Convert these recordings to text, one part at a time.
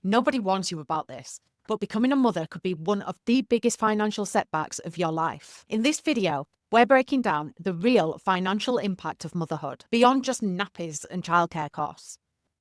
Nobody warns you about this, but becoming a mother could be one of the biggest financial setbacks of your life. In this video, we're breaking down the real financial impact of motherhood, beyond just nappies and childcare costs.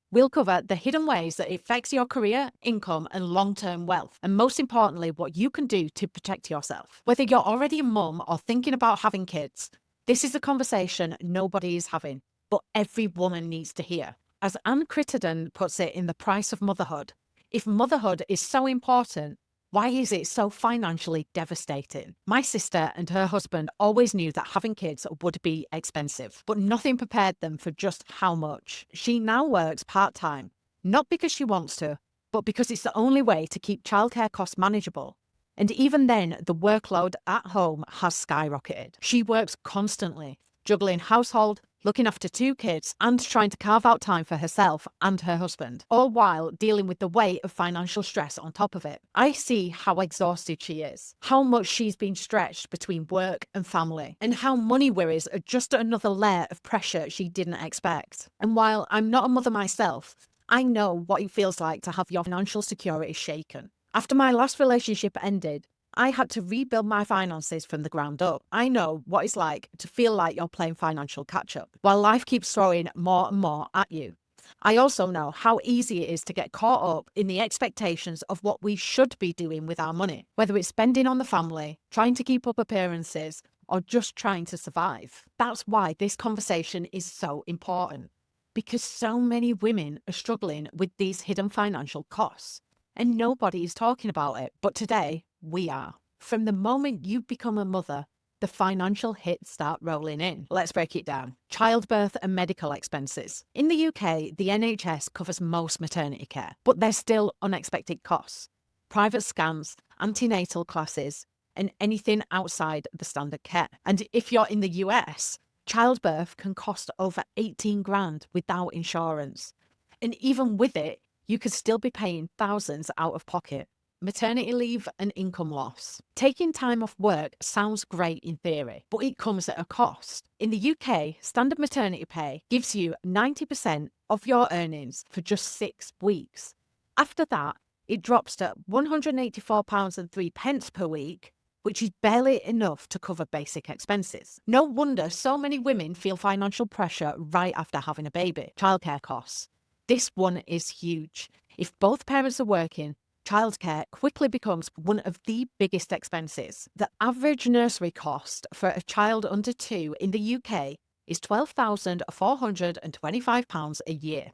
We'll cover the hidden ways that it affects your career, income, and long-term wealth, and most importantly, what you can do to protect yourself. Whether you're already a mum or thinking about having kids, this is a conversation nobody is having, but every woman needs to hear. As Anne Crittenden puts it in The Price of Motherhood, if motherhood is so important, why is it so financially devastating? My sister and her husband always knew that having kids would be expensive, but nothing prepared them for just how much. She now works part-time, not because she wants to, but because it's the only way to keep childcare costs manageable. And even then, the workload at home has skyrocketed. She works constantly, juggling household, looking after 2 kids, and trying to carve out time for herself and her husband, all while dealing with the weight of financial stress on top of it. I see how exhausted she is, how much she's been stretched between work and family, and how money worries are just another layer of pressure she didn't expect. And while I'm not a mother myself, I know what it feels like to have your financial security shaken. After my last relationship ended, I had to rebuild my finances from the ground up. I know what it's like to feel like you're playing financial catch-up, while life keeps throwing more and more at you. I also know how easy it is to get caught up in the expectations of what we should be doing with our money, whether it's spending on the family, trying to keep up appearances, or just trying to survive. That's why this conversation is so important, because so many women are struggling with these hidden financial costs, and nobody is talking about it. But today, we are. From the moment you become a mother, the financial hits start rolling in. Let's break it down. Childbirth and medical expenses. In the UK, the NHS covers most maternity care, but there's still unexpected costs. Private scans, antenatal classes, and anything outside the standard care. And if you're in the US, childbirth can cost over 18 grand without insurance. And even with it, you could still be paying thousands out of pocket. Maternity leave and income loss. Taking time off work sounds great in theory, but it comes at a cost. In the UK, standard maternity pay gives you 90% of your earnings for just 6 weeks. After that, it drops to £184.03 per week, which is barely enough to cover basic expenses. No wonder so many women feel financial pressure right after having a baby. Childcare costs. This one is huge. If both parents are working, childcare quickly becomes one of the biggest expenses. The average nursery cost for a child under 2 in the UK is £12,425 a year.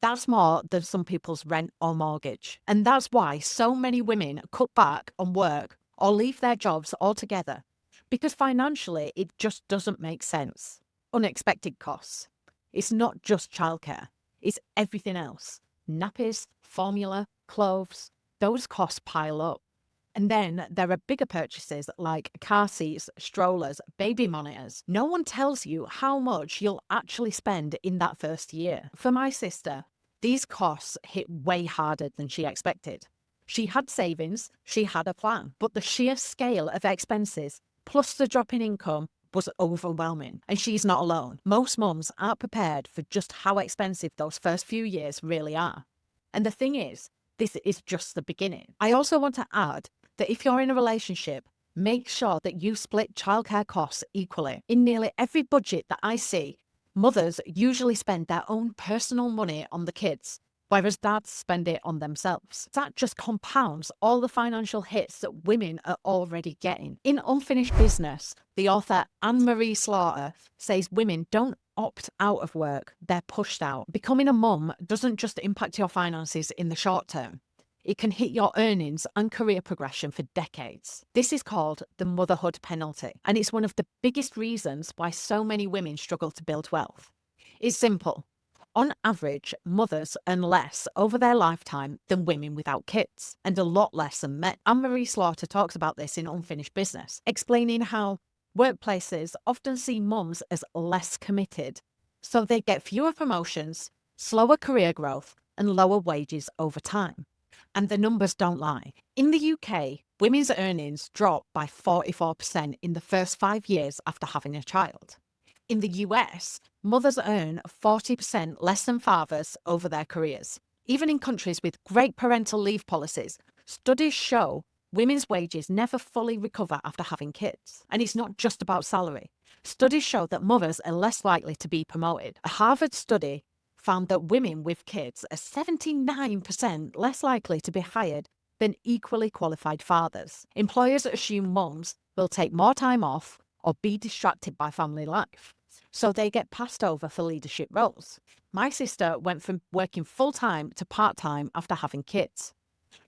That's more than some people's rent or mortgage. And that's why so many women cut back on work or leave their jobs altogether, because financially it just doesn't make sense. Unexpected costs. It's not just childcare, it's everything else. Nappies, formula, clothes. Those costs pile up. And then there are bigger purchases like car seats, strollers, baby monitors. No one tells you how much you'll actually spend in that first year. For my sister, these costs hit way harder than she expected. She had savings, she had a plan, but the sheer scale of expenses, plus the drop in income, was overwhelming. And she's not alone. Most mums aren't prepared for just how expensive those first few years really are. And the thing is, this is just the beginning. I also want to add that if you're in a relationship, make sure that you split childcare costs equally. In nearly every budget that I see, mothers usually spend their own personal money on the kids, whereas dads spend it on themselves. That just compounds all the financial hits that women are already getting. In Unfinished Business, the author Anne-Marie Slaughter says women don't opt out of work, they're pushed out. Becoming a mum doesn't just impact your finances in the short term. It can hit your earnings and career progression for decades. This is called the Motherhood Penalty, and it's one of the biggest reasons why so many women struggle to build wealth. It's simple. On average, mothers earn less over their lifetime than women without kids, and a lot less than men. Anne-Marie Slaughter talks about this in Unfinished Business, explaining how workplaces often see mums as less committed, so they get fewer promotions, slower career growth, and lower wages over time. And the numbers don't lie. In the UK, women's earnings drop by 44% in the first 5 years after having a child. In the US, mothers earn 40% less than fathers over their careers. Even in countries with great parental leave policies, studies show women's wages never fully recover after having kids. And it's not just about salary. Studies show that mothers are less likely to be promoted. A Harvard study found that women with kids are 79% less likely to be hired than equally qualified fathers. Employers assume mums will take more time off or be distracted by family life, so they get passed over for leadership roles. My sister went from working full-time to part-time after having kids,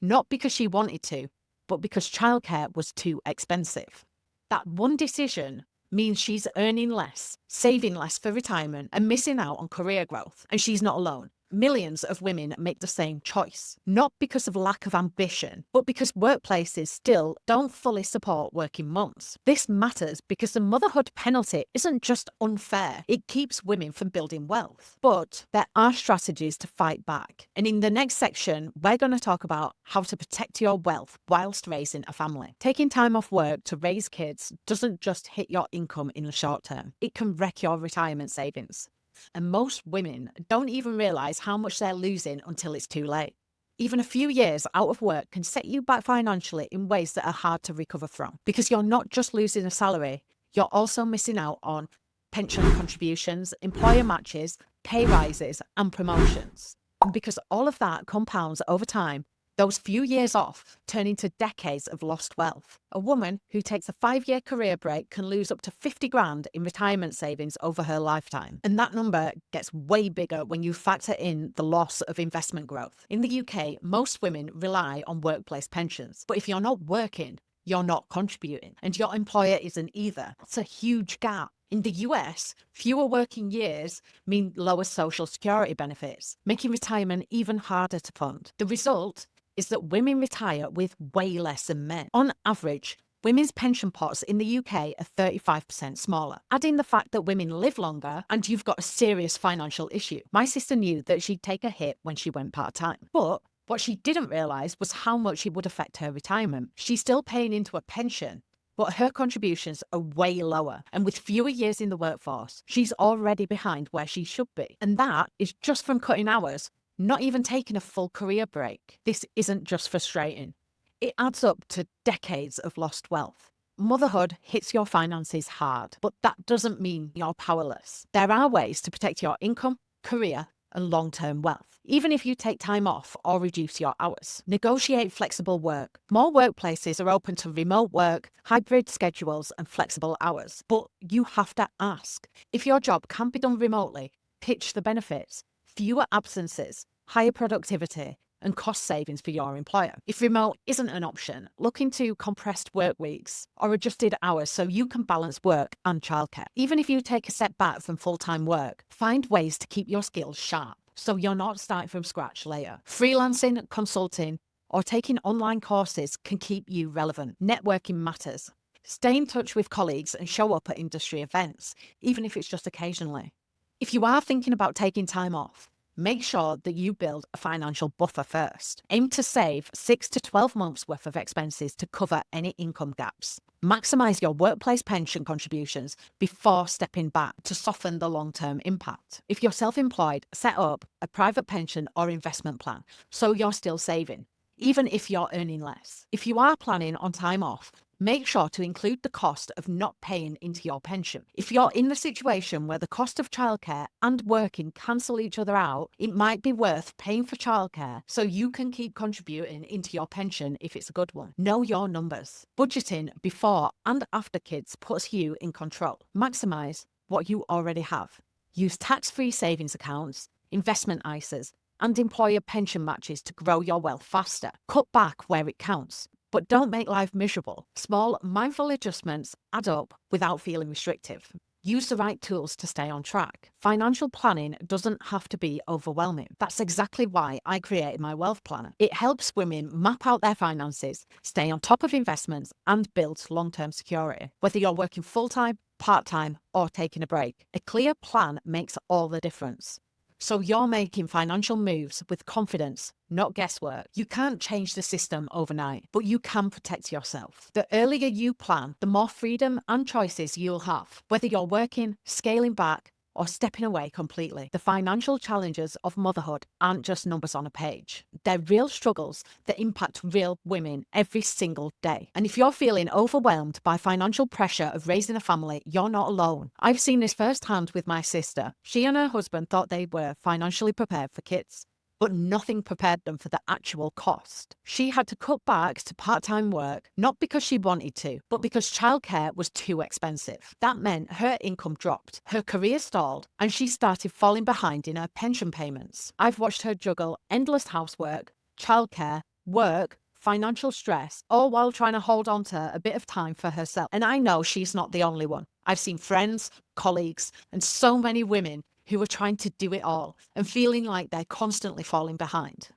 not because she wanted to, but because childcare was too expensive. That one decision means she's earning less, saving less for retirement, and missing out on career growth. And she's not alone. Millions of women make the same choice, not because of lack of ambition, but because workplaces still don't fully support working mums. This matters because the motherhood penalty isn't just unfair, it keeps women from building wealth. But there are strategies to fight back. And in the next section, we're going to talk about how to protect your wealth whilst raising a family. Taking time off work to raise kids doesn't just hit your income in the short term, it can wreck your retirement savings. And most women don't even realise how much they're losing until it's too late. Even a few years out of work can set you back financially in ways that are hard to recover from. Because you're not just losing a salary, you're also missing out on pension contributions, employer matches, pay rises, and promotions. And because all of that compounds over time, those few years off turn into decades of lost wealth. A woman who takes a 5-year career break can lose up to 50 grand in retirement savings over her lifetime. And that number gets way bigger when you factor in the loss of investment growth. In the UK, most women rely on workplace pensions. But if you're not working, you're not contributing, and your employer isn't either. It's a huge gap. In the US, fewer working years mean lower social security benefits, making retirement even harder to fund. The result is that women retire with way less than men. On average, women's pension pots in the UK are 35% smaller. Adding the fact that women live longer and you've got a serious financial issue. My sister knew that she'd take a hit when she went part-time. But what she didn't realise was how much it would affect her retirement. She's still paying into a pension, but her contributions are way lower. And with fewer years in the workforce, she's already behind where she should be. And that is just from cutting hours, not even taking a full career break. This isn't just frustrating. It adds up to decades of lost wealth. Motherhood hits your finances hard, but that doesn't mean you're powerless. There are ways to protect your income, career, and long-term wealth, even if you take time off or reduce your hours. Negotiate flexible work. More workplaces are open to remote work, hybrid schedules, and flexible hours. But you have to ask. If your job can be done remotely, pitch the benefits. Fewer absences, higher productivity, and cost savings for your employer. If remote isn't an option, look into compressed work weeks or adjusted hours so you can balance work and childcare. Even if you take a step back from full-time work, find ways to keep your skills sharp so you're not starting from scratch later. Freelancing, consulting, or taking online courses can keep you relevant. Networking matters. Stay in touch with colleagues and show up at industry events, even if it's just occasionally. If you are thinking about taking time off, make sure that you build a financial buffer first. Aim to save 6 to 12 months worth of expenses to cover any income gaps. Maximise your workplace pension contributions before stepping back to soften the long-term impact. If you're self-employed, set up a private pension or investment plan so you're still saving, even if you're earning less. If you are planning on time off, make sure to include the cost of not paying into your pension. If you're in the situation where the cost of childcare and working cancel each other out, it might be worth paying for childcare so you can keep contributing into your pension if it's a good one. Know your numbers. Budgeting before and after kids puts you in control. Maximise what you already have. Use tax-free savings accounts, investment ISAs, and employer pension matches to grow your wealth faster. Cut back where it counts. But don't make life miserable. Small, mindful adjustments add up without feeling restrictive. Use the right tools to stay on track. Financial planning doesn't have to be overwhelming. That's exactly why I created my wealth planner. It helps women map out their finances, stay on top of investments, and build long-term security. Whether you're working full-time, part-time, or taking a break, a clear plan makes all the difference. So you're making financial moves with confidence, not guesswork. You can't change the system overnight, but you can protect yourself. The earlier you plan, the more freedom and choices you'll have. Whether you're working, scaling back, or stepping away completely. The financial challenges of motherhood aren't just numbers on a page. They're real struggles that impact real women every single day. And if you're feeling overwhelmed by financial pressure of raising a family, you're not alone. I've seen this firsthand with my sister. She and her husband thought they were financially prepared for kids, but nothing prepared them for the actual cost. She had to cut back to part-time work, not because she wanted to, but because childcare was too expensive. That meant her income dropped, her career stalled, and she started falling behind in her pension payments. I've watched her juggle endless housework, childcare, work, financial stress, all while trying to hold on to a bit of time for herself. And I know she's not the only one. I've seen friends, colleagues, and so many women who are trying to do it all and feeling like they're constantly falling behind.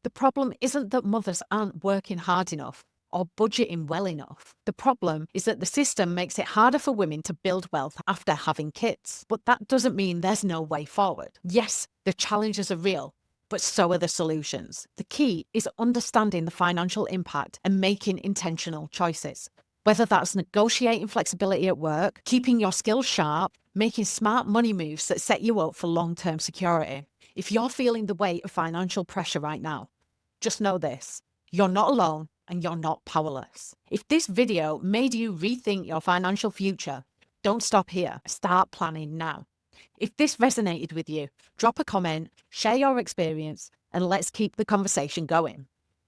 The problem isn't that mothers aren't working hard enough or budgeting well enough. The problem is that the system makes it harder for women to build wealth after having kids. But that doesn't mean there's no way forward. Yes, the challenges are real, but so are the solutions. The key is understanding the financial impact and making intentional choices. Whether that's negotiating flexibility at work, keeping your skills sharp, making smart money moves that set you up for long-term security. If you're feeling the weight of financial pressure right now, just know this: you're not alone and you're not powerless. If this video made you rethink your financial future, don't stop here. Start planning now. If this resonated with you, drop a comment, share your experience, and let's keep the conversation going.